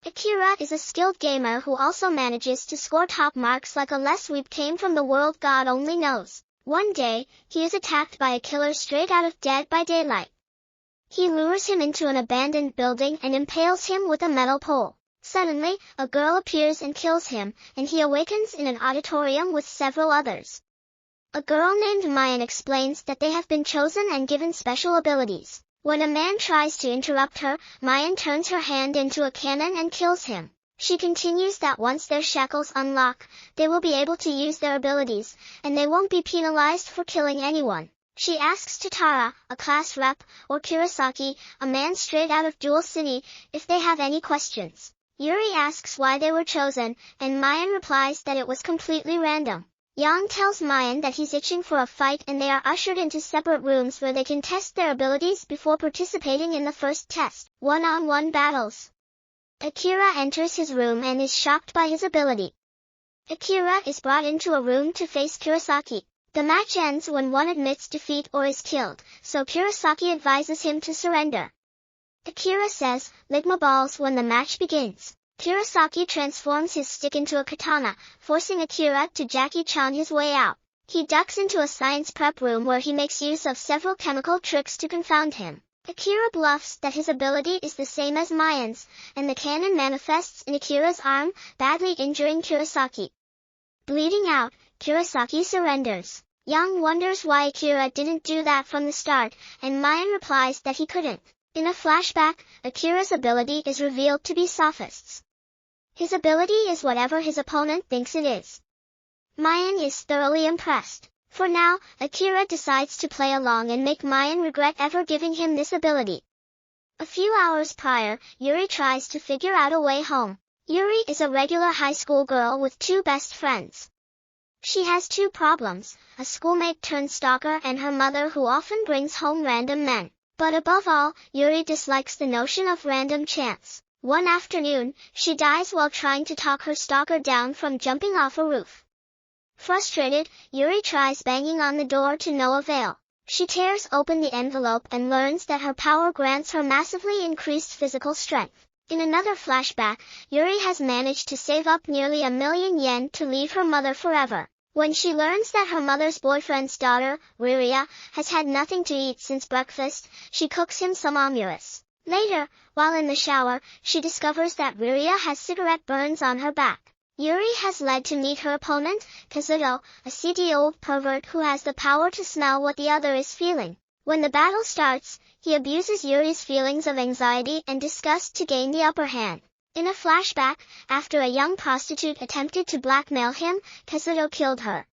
Akira is a skilled gamer who also manages to score top marks like a less sweep came from the world God only knows. One day, he is attacked by a killer straight out of Dead by Daylight. He lures him into an abandoned building and impales him with a metal pole. Suddenly, a girl appears and kills him, and he awakens in an auditorium with several others. A girl named Mayan explains that they have been chosen and given special abilities. When a man tries to interrupt her, Mayan turns her hand into a cannon and kills him. She continues that once their shackles unlock, they will be able to use their abilities, and they won't be penalized for killing anyone. She asks Tatara, a class rep, or Kurosaki, a man straight out of Jewel City, if they have any questions. Yuri asks why they were chosen, and Mayan replies that it was completely random. Yang tells Mayan that he's itching for a fight and they are ushered into separate rooms where they can test their abilities before participating in the first test, one-on-one battles. Akira enters his room and is shocked by his ability. Akira is brought into a room to face Kurosaki. The match ends when one admits defeat or is killed, so Kurosaki advises him to surrender. Akira says, Ligma balls when the match begins. Kurosaki transforms his stick into a katana, forcing Akira to Jackie Chan his way out. He ducks into a science prep room where he makes use of several chemical tricks to confound him. Akira bluffs that his ability is the same as Mayan's, and the cannon manifests in Akira's arm, badly injuring Kurosaki. Bleeding out, Kurosaki surrenders. Yang wonders why Akira didn't do that from the start, and Mayan replies that he couldn't. In a flashback, Akira's ability is revealed to be sophists. His ability is whatever his opponent thinks it is. Mayan is thoroughly impressed. For now, Akira decides to play along and make Mayan regret ever giving him this ability. A few hours prior, Yuri tries to figure out a way home. Yuri is a regular high school girl with two best friends. She has two problems, a schoolmate turned stalker and her mother who often brings home random men. But above all, Yuri dislikes the notion of random chance. One afternoon, she dies while trying to talk her stalker down from jumping off a roof. Frustrated, Yuri tries banging on the door to no avail. She tears open the envelope and learns that her power grants her massively increased physical strength. In another flashback, Yuri has managed to save up nearly 1,000,000 yen to leave her mother forever. When she learns that her mother's boyfriend's daughter, Riria, has had nothing to eat since breakfast, she cooks him some omelets. Later, while in the shower, she discovers that Riria has cigarette burns on her back. Yuri has led to meet her opponent, Kazuto, a seedy old pervert who has the power to smell what the other is feeling. When the battle starts, he abuses Yuri's feelings of anxiety and disgust to gain the upper hand. In a flashback, after a young prostitute attempted to blackmail him, Kazuto killed her.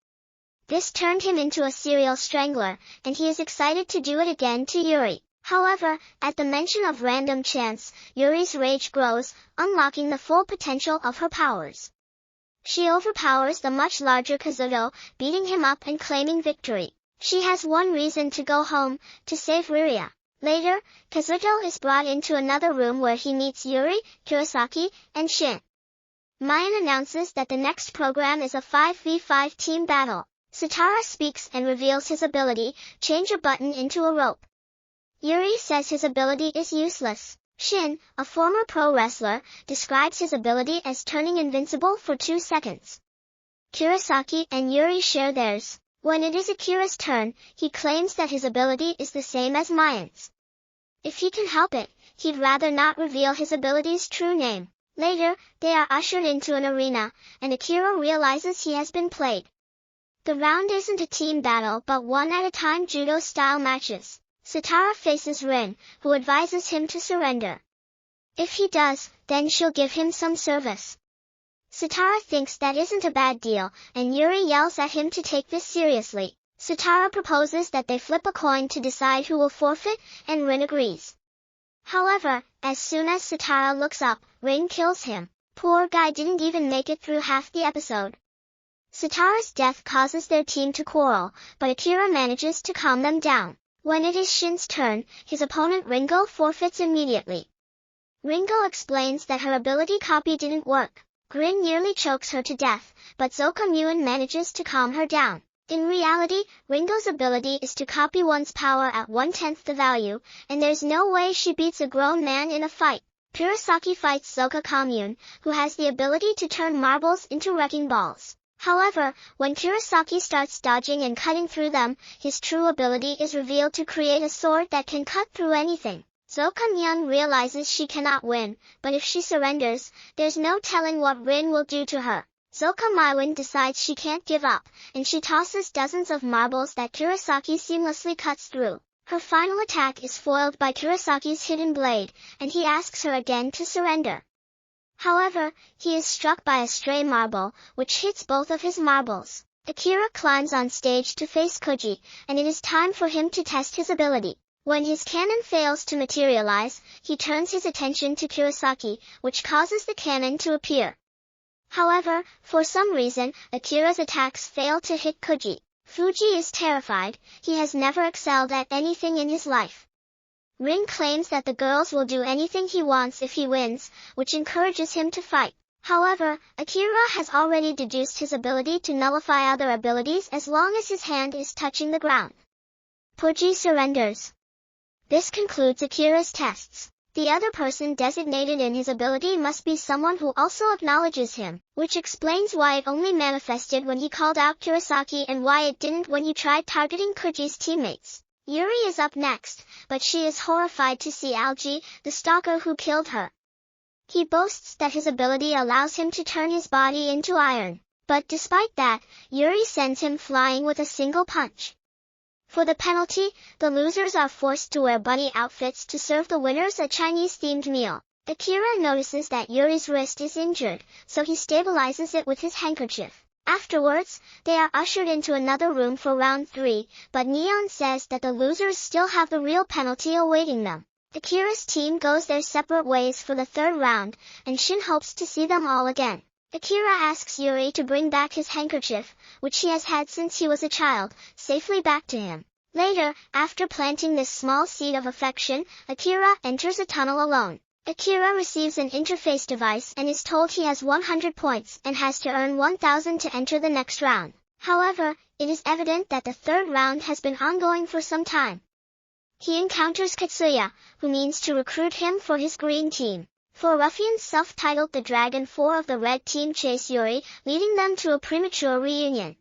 This turned him into a serial strangler, and he is excited to do it again to Yuri. However, at the mention of random chance, Yuri's rage grows, unlocking the full potential of her powers. She overpowers the much larger Kazuto, beating him up and claiming victory. She has one reason to go home, to save Riria. Later, Kazuto is brought into another room where he meets Yuri, Kurosaki, and Shin. Mayan announces that the next program is a 5v5 team battle. Satara speaks and reveals his ability, change a button into a rope. Yuri says his ability is useless. Shin, a former pro wrestler, describes his ability as turning invincible for 2 seconds. Kurosaki and Yuri share theirs. When it is Akira's turn, he claims that his ability is the same as Mayan's. If he can help it, he'd rather not reveal his ability's true name. Later, they are ushered into an arena, and Akira realizes he has been played. The round isn't a team battle but one-at-a-time judo-style matches. Satara faces Rin, who advises him to surrender. If he does, then she'll give him some service. Satara thinks that isn't a bad deal, and Yuri yells at him to take this seriously. Satara proposes that they flip a coin to decide who will forfeit, and Rin agrees. However, as soon as Satara looks up, Rin kills him. Poor guy didn't even make it through half the episode. Satara's death causes their team to quarrel, but Akira manages to calm them down. When it is Shin's turn, his opponent Ringo forfeits immediately. Ringo explains that her ability copy didn't work. Grin nearly chokes her to death, but Zokamuen manages to calm her down. In reality, Ringo's ability is to copy one's power at 1/10 the value, and there's no way she beats a grown man in a fight. Kurosaki fights Zoka Commune, who has the ability to turn marbles into wrecking balls. However, when Kurosaki starts dodging and cutting through them, his true ability is revealed to create a sword that can cut through anything. Zoka Myung realizes she cannot win, but if she surrenders, there's no telling what Rin will do to her. Zoka Maiwin decides she can't give up, and she tosses dozens of marbles that Kurosaki seamlessly cuts through. Her final attack is foiled by Kurosaki's hidden blade, and he asks her again to surrender. However, he is struck by a stray marble, which hits both of his marbles. Akira climbs on stage to face Koji, and it is time for him to test his ability. When his cannon fails to materialize, he turns his attention to Kurosaki, which causes the cannon to appear. However, for some reason, Akira's attacks fail to hit Koji. Fuji is terrified. He has never excelled at anything in his life. Rin claims that the girls will do anything he wants if he wins, which encourages him to fight. However, Akira has already deduced his ability to nullify other abilities as long as his hand is touching the ground. Fuji surrenders. This concludes Akira's tests. The other person designated in his ability must be someone who also acknowledges him, which explains why it only manifested when he called out Kurosaki and why it didn't when he tried targeting Koji's teammates. Yuri is up next, but she is horrified to see Algie, the stalker who killed her. He boasts that his ability allows him to turn his body into iron, but despite that, Yuri sends him flying with a single punch. For the penalty, the losers are forced to wear bunny outfits to serve the winners a Chinese-themed meal. Akira notices that Yuri's wrist is injured, so he stabilizes it with his handkerchief. Afterwards, they are ushered into another room for round 3, but Neon says that the losers still have the real penalty awaiting them. Akira's team goes their separate ways for the third round, and Shin hopes to see them all again. Akira asks Yuri to bring back his handkerchief, which he has had since he was a child, safely back to him. Later, after planting this small seed of affection, Akira enters a tunnel alone. Akira receives an interface device and is told he has 100 points and has to earn 1,000 to enter the next round. However, it is evident that the third round has been ongoing for some time. He encounters Katsuya, who means to recruit him for his green team. Four ruffians self-titled the Dragon 4 of the red team chase Yuri, leading them to a premature reunion.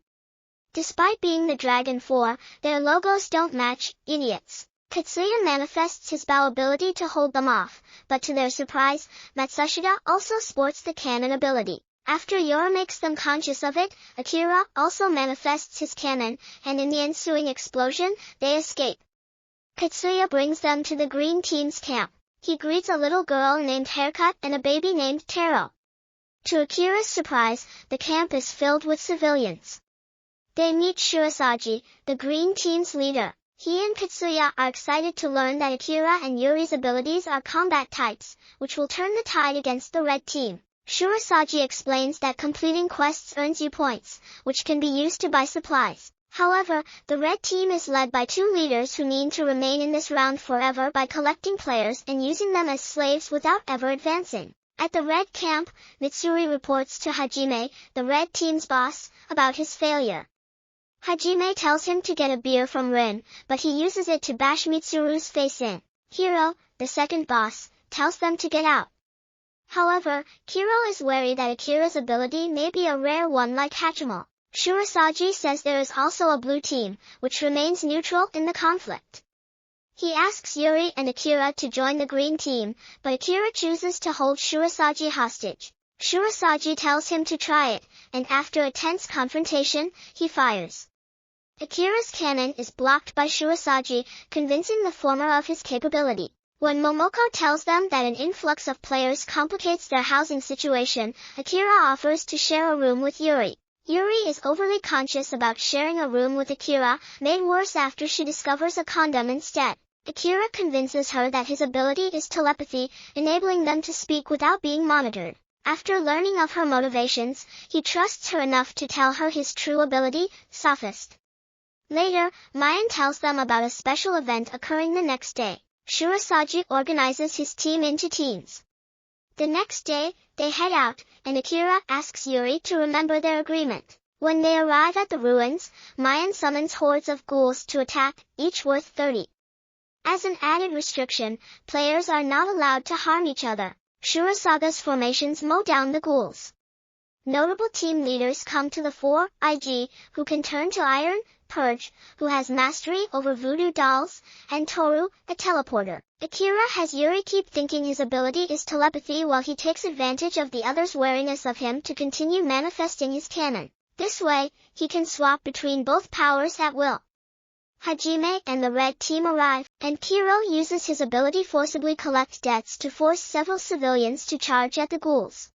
Despite being the Dragon 4, their logos don't match, idiots. Katsuya manifests his bow ability to hold them off, but to their surprise, Matsushita also sports the cannon ability. After Yuri makes them conscious of it, Akira also manifests his cannon, and in the ensuing explosion, they escape. Katsuya brings them to the green team's camp. He greets a little girl named Haircut and a baby named Taro. To Akira's surprise, the camp is filled with civilians. They meet Shirasagi, the green team's leader. He and Katsuya are excited to learn that Akira and Yuri's abilities are combat types, which will turn the tide against the red team. Shirasagi explains that completing quests earns you points, which can be used to buy supplies. However, the red team is led by two leaders who mean to remain in this round forever by collecting players and using them as slaves without ever advancing. At the red camp, Mitsuri reports to Hajime, the red team's boss, about his failure. Hajime tells him to get a beer from Rin, but he uses it to bash Mitsuru's face in. Hiro, the second boss, tells them to get out. However, Kiro is wary that Akira's ability may be a rare one like Hachimo. Shirasagi says there is also a blue team, which remains neutral in the conflict. He asks Yuri and Akira to join the green team, but Akira chooses to hold Shirasagi hostage. Shirasagi tells him to try it, and after a tense confrontation, he fires. Akira's cannon is blocked by Shirasagi, convincing the former of his capability. When Momoko tells them that an influx of players complicates their housing situation, Akira offers to share a room with Yuri. Yuri is overly conscious about sharing a room with Akira, made worse after she discovers a condom instead. Akira convinces her that his ability is telepathy, enabling them to speak without being monitored. After learning of her motivations, he trusts her enough to tell her his true ability, sophist. Later, Mayan tells them about a special event occurring the next day. Shirasagi organizes his team into teams. The next day, they head out, and Akira asks Yuri to remember their agreement. When they arrive at the ruins, Mayan summons hordes of ghouls to attack, each worth 30. As an added restriction, players are not allowed to harm each other. Shurasaga's formations mow down the ghouls. Notable team leaders come to the fore: IG, who can turn to iron, Purge, who has mastery over voodoo dolls, and Toru, a teleporter. Akira has Yuri keep thinking his ability is telepathy while he takes advantage of the others' wariness of him to continue manifesting his canon. This way, he can swap between both powers at will. Hajime and the red team arrive, and Kiro uses his ability forcibly collect debts to force several civilians to charge at the ghouls.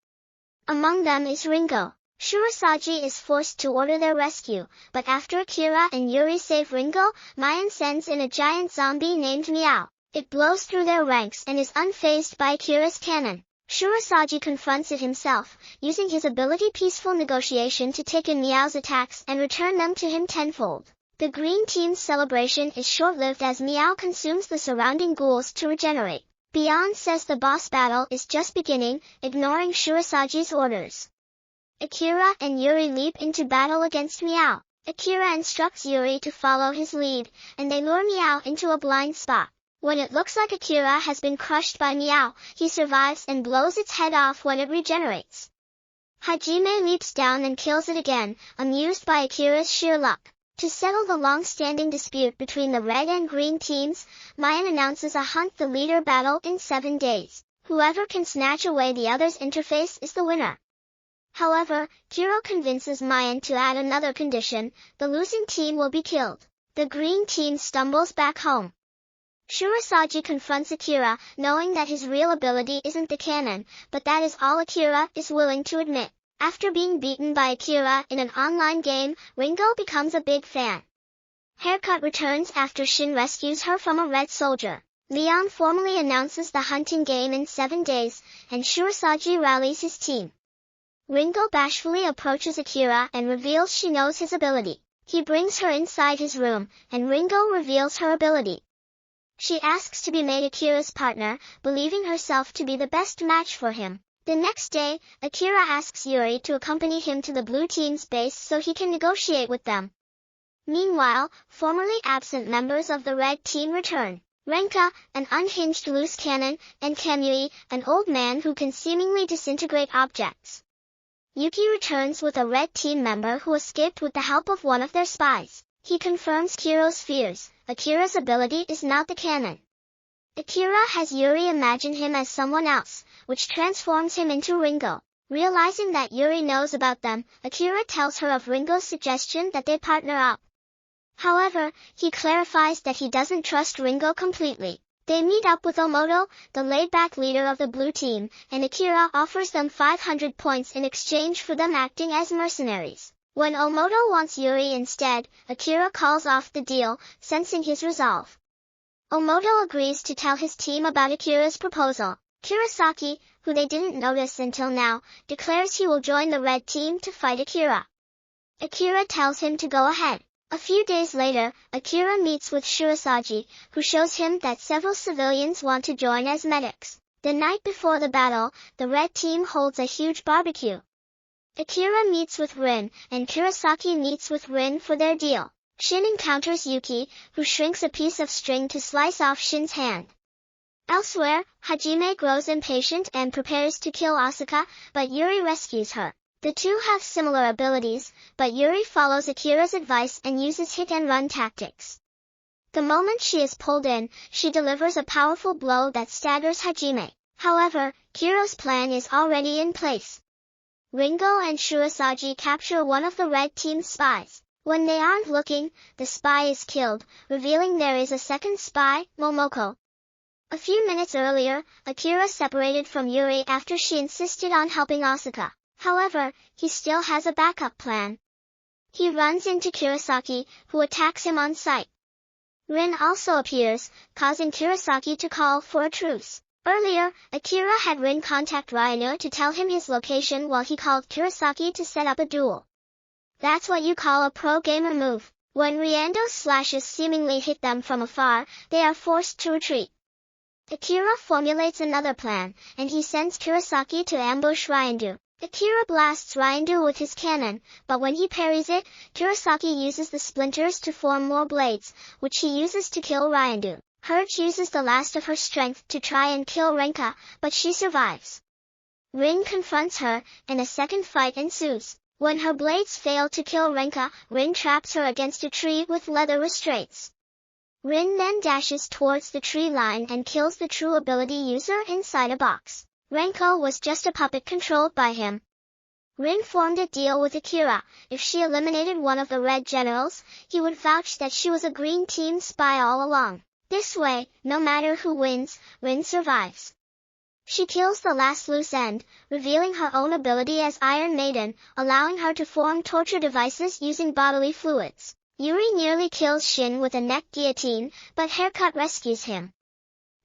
Among them is Ringo. Shurasagi is forced to order their rescue, but after Akira and Yuri save Ringo, Mayan sends in a giant zombie named Meow. It blows through their ranks and is unfazed by Akira's cannon. Shurasagi confronts it himself, using his ability peaceful negotiation to take in Meow's attacks and return them to him tenfold. The green team's celebration is short-lived as Meow consumes the surrounding ghouls to regenerate. Beyond says the boss battle is just beginning, ignoring Shurasagi's orders. Akira and Yuri leap into battle against Meow. Akira instructs Yuri to follow his lead, and they lure Meow into a blind spot. When it looks like Akira has been crushed by Meow, he survives and blows its head off when it regenerates. Hajime leaps down and kills it again, amused by Akira's sheer luck. To settle the long-standing dispute between the red and green teams, Mayan announces a hunt the leader battle in 7 days. Whoever can snatch away the other's interface is the winner. However, Kiro convinces Mayan to add another condition: the losing team will be killed. The green team stumbles back home. Shurasagi confronts Akira, knowing that his real ability isn't the canon, but that is all Akira is willing to admit. After being beaten by Akira in an online game, Ringo becomes a big fan. Haircut returns after Shin rescues her from a red soldier. Leon formally announces the hunting game in 7 days, and Shurasagi rallies his team. Ringo bashfully approaches Akira and reveals she knows his ability. He brings her inside his room, and Ringo reveals her ability. She asks to be made Akira's partner, believing herself to be the best match for him. The next day, Akira asks Yuri to accompany him to the blue team's base so he can negotiate with them. Meanwhile, formerly absent members of the red team return. Renka, an unhinged loose cannon, and Kamui, an old man who can seemingly disintegrate objects. Yuki returns with a red team member who escaped with the help of one of their spies. He confirms Kiro's fears: Akira's ability is not the canon. Akira has Yuri imagine him as someone else, which transforms him into Ringo. Realizing that Yuri knows about them, Akira tells her of Ringo's suggestion that they partner up. However, he clarifies that he doesn't trust Ringo completely. They meet up with Omoto, the laid-back leader of the blue team, and Akira offers them 500 points in exchange for them acting as mercenaries. When Omoto wants Yuri instead, Akira calls off the deal, sensing his resolve. Omoto agrees to tell his team about Akira's proposal. Kurosaki, who they didn't notice until now, declares he will join the red team to fight Akira. Akira tells him to go ahead. A few days later, Akira meets with Shurasagi, who shows him that several civilians want to join as medics. The night before the battle, the red team holds a huge barbecue. Akira meets with Rin, and Kurosaki meets with Rin for their deal. Shin encounters Yuki, who shrinks a piece of string to slice off Shin's hand. Elsewhere, Hajime grows impatient and prepares to kill Asuka, but Yuri rescues her. The two have similar abilities, but Yuri follows Akira's advice and uses hit-and-run tactics. The moment she is pulled in, she delivers a powerful blow that staggers Hajime. However, Kiro's plan is already in place. Ringo and Shurasagi capture one of the red team's spies. When they aren't looking, the spy is killed, revealing there is a second spy, Momoko. A few minutes earlier, Akira separated from Yuri after she insisted on helping Asuka. However, he still has a backup plan. He runs into Kurosaki, who attacks him on sight. Rin also appears, causing Kurosaki to call for a truce. Earlier, Akira had Rin contact Ryano to tell him his location while he called Kurosaki to set up a duel. That's what you call a pro gamer move. When Ryando's slashes seemingly hit them from afar, they are forced to retreat. Akira formulates another plan, and he sends Kurosaki to ambush Ryando. Akira blasts Ryando with his cannon, but when he parries it, Kurosaki uses the splinters to form more blades, which he uses to kill Ryando. Hurch uses the last of her strength to try and kill Renka, but she survives. Rin confronts her, and a second fight ensues. When her blades fail to kill Renka, Rin traps her against a tree with leather restraints. Rin then dashes towards the tree line and kills the true ability user inside a box. Renko was just a puppet controlled by him. Rin formed a deal with Akira. If she eliminated one of the red generals, he would vouch that she was a green team spy all along. This way, no matter who wins, Rin survives. She kills the last loose end, revealing her own ability as Iron Maiden, allowing her to form torture devices using bodily fluids. Yuri nearly kills Shin with a neck guillotine, but Haircut rescues him.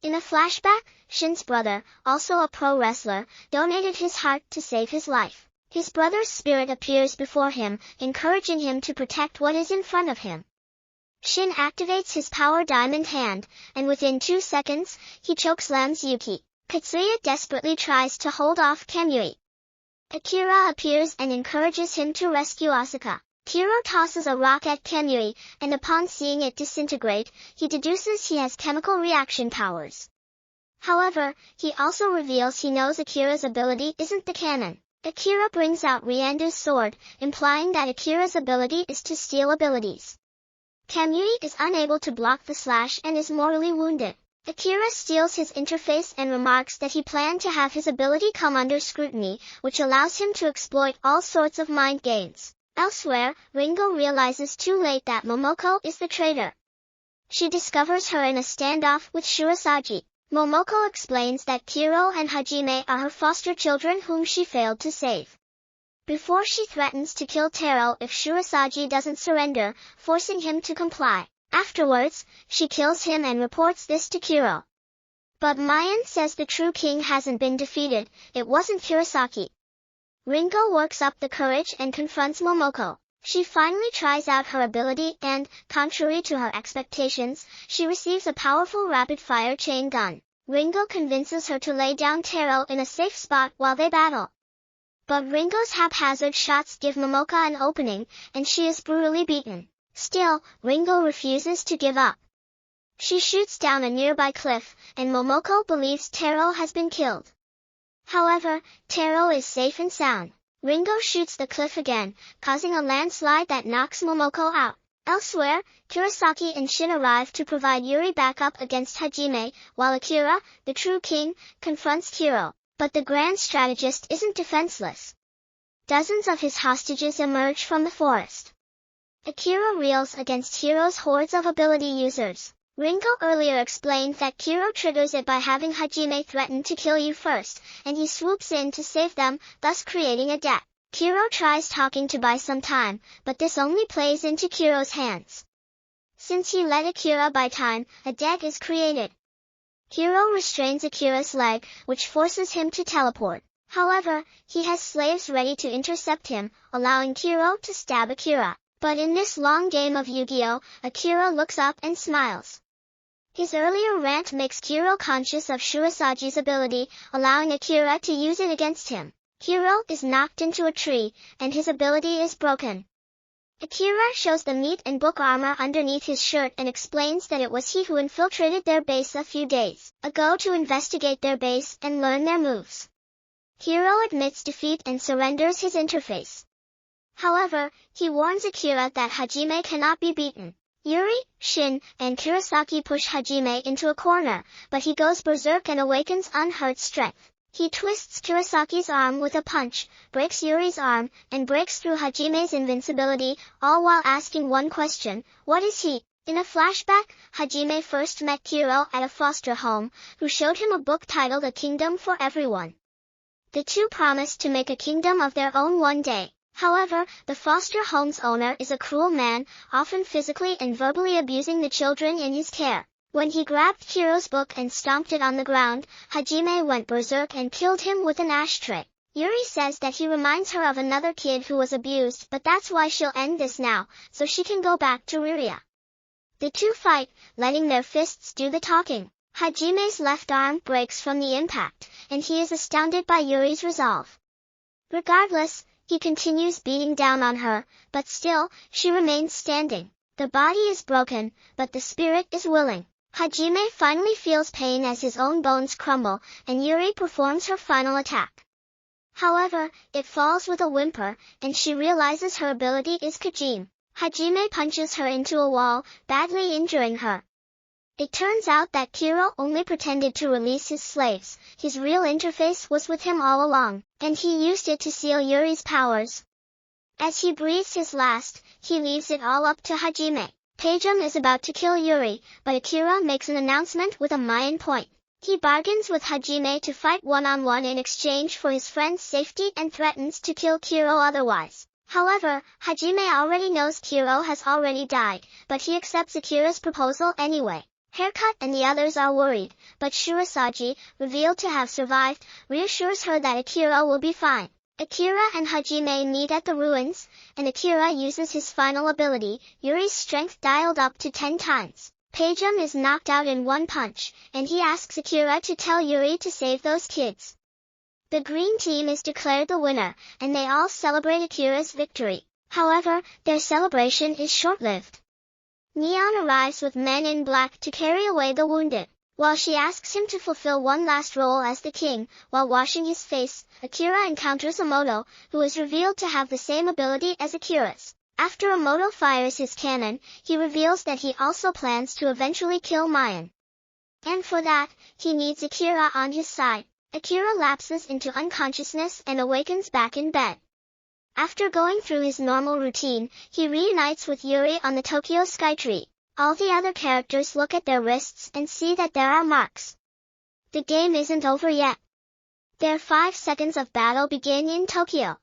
In a flashback, Shin's brother, also a pro wrestler, donated his heart to save his life. His brother's spirit appears before him, encouraging him to protect what is in front of him. Shin activates his power diamond hand, and within 2 seconds, he chokeslams Yuki. Katsuya desperately tries to hold off Kamui. Akira appears and encourages him to rescue Asuka. Kiro tosses a rock at Kamui, and upon seeing it disintegrate, he deduces he has chemical reaction powers. However, he also reveals he knows Akira's ability isn't the canon. Akira brings out Ryandu's sword, implying that Akira's ability is to steal abilities. Kamui is unable to block the slash and is mortally wounded. Akira steals his interface and remarks that he planned to have his ability come under scrutiny, which allows him to exploit all sorts of mind games. Elsewhere, Ringo realizes too late that Momoko is the traitor. She discovers her in a standoff with Shirasagi. Momoko explains that Kiro and Hajime are her foster children whom she failed to save. Before she threatens to kill Taro if Shirasagi doesn't surrender, forcing him to comply. Afterwards, she kills him and reports this to Kiro. But Mayan says the true king hasn't been defeated, it wasn't Kurosaki. Ringo works up the courage and confronts Momoko. She finally tries out her ability and, contrary to her expectations, she receives a powerful rapid-fire chain gun. Ringo convinces her to lay down Taro in a safe spot while they battle. But Ringo's haphazard shots give Momoko an opening, and she is brutally beaten. Still, Ringo refuses to give up. She shoots down a nearby cliff, and Momoko believes Taro has been killed. However, Taro is safe and sound. Ringo shoots the cliff again, causing a landslide that knocks Momoko out. Elsewhere, Kurosaki and Shin arrive to provide Yuri backup against Hajime, while Akira, the true king, confronts Kiro. But the grand strategist isn't defenseless. Dozens of his hostages emerge from the forest. Akira reels against Hiro's hordes of ability users. Ringo earlier explained that Kiro triggers it by having Hajime threaten to kill you first, and he swoops in to save them, thus creating a debt. Kiro tries talking to buy some time, but this only plays into Kiro's hands. Since he let Akira buy time, a debt is created. Kiro restrains Akira's leg, which forces him to teleport. However, he has slaves ready to intercept him, allowing Kiro to stab Akira. But in this long game of Yu-Gi-Oh!, Akira looks up and smiles. His earlier rant makes Kiro conscious of Shirasagi's ability, allowing Akira to use it against him. Kiro is knocked into a tree, and his ability is broken. Akira shows the meat and book armor underneath his shirt and explains that it was he who infiltrated their base a few days ago to investigate their base and learn their moves. Kiro admits defeat and surrenders his interface. However, he warns Akira that Hajime cannot be beaten. Yuri, Shin, and Kurosaki push Hajime into a corner, but he goes berserk and awakens unhurt strength. He twists Kurosaki's arm with a punch, breaks Yuri's arm, and breaks through Hajime's invincibility, all while asking one question: what is he? In a flashback, Hajime first met Kiro at a foster home, who showed him a book titled A Kingdom for Everyone. The two promised to make a kingdom of their own one day. However, the foster home's owner is a cruel man, often physically and verbally abusing the children in his care. When he grabbed Kiro's book and stomped it on the ground, Hajime went berserk and killed him with an ashtray. Yuri says that he reminds her of another kid who was abused, but that's why she'll end this now, so she can go back to Riria. The two fight, letting their fists do the talking. Hajime's left arm breaks from the impact, and he is astounded by Yuri's resolve. Regardless, he continues beating down on her, but still, she remains standing. The body is broken, but the spirit is willing. Hajime finally feels pain as his own bones crumble, and Yuri performs her final attack. However, it falls with a whimper, and she realizes her ability is Kajime. Hajime punches her into a wall, badly injuring her. It turns out that Kiro only pretended to release his slaves. His real interface was with him all along, and he used it to seal Yuri's powers. As he breathes his last, he leaves it all up to Hajime. Pagem is about to kill Yuri, but Akira makes an announcement with a Mayan point. He bargains with Hajime to fight one-on-one in exchange for his friend's safety and threatens to kill Kiro otherwise. However, Hajime already knows Kiro has already died, but he accepts Akira's proposal anyway. Haircut and the others are worried, but Shirasaji, revealed to have survived, reassures her that Akira will be fine. Akira and Hajime meet at the ruins, and Akira uses his final ability, Yuri's strength dialed up to 10 times. Pagem is knocked out in one punch, and he asks Akira to tell Yuri to save those kids. The green team is declared the winner, and they all celebrate Akira's victory. However, their celebration is short-lived. Neon arrives with men in black to carry away the wounded. While she asks him to fulfill one last role as the king, while washing his face, Akira encounters Emoto, who is revealed to have the same ability as Akira's. After Emoto fires his cannon, he reveals that he also plans to eventually kill Mayan. And for that, he needs Akira on his side. Akira lapses into unconsciousness and awakens back in bed. After going through his normal routine, he reunites with Yuri on the Tokyo Skytree. All the other characters look at their wrists and see that there are marks. The game isn't over yet. Their 5 seconds of battle begin in Tokyo.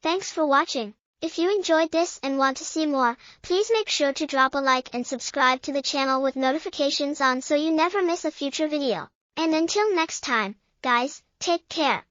Thanks for watching. If you enjoyed this and want to see more, please make sure to drop a like and subscribe to the channel with notifications on so you never miss a future video. And until next time, guys, take care.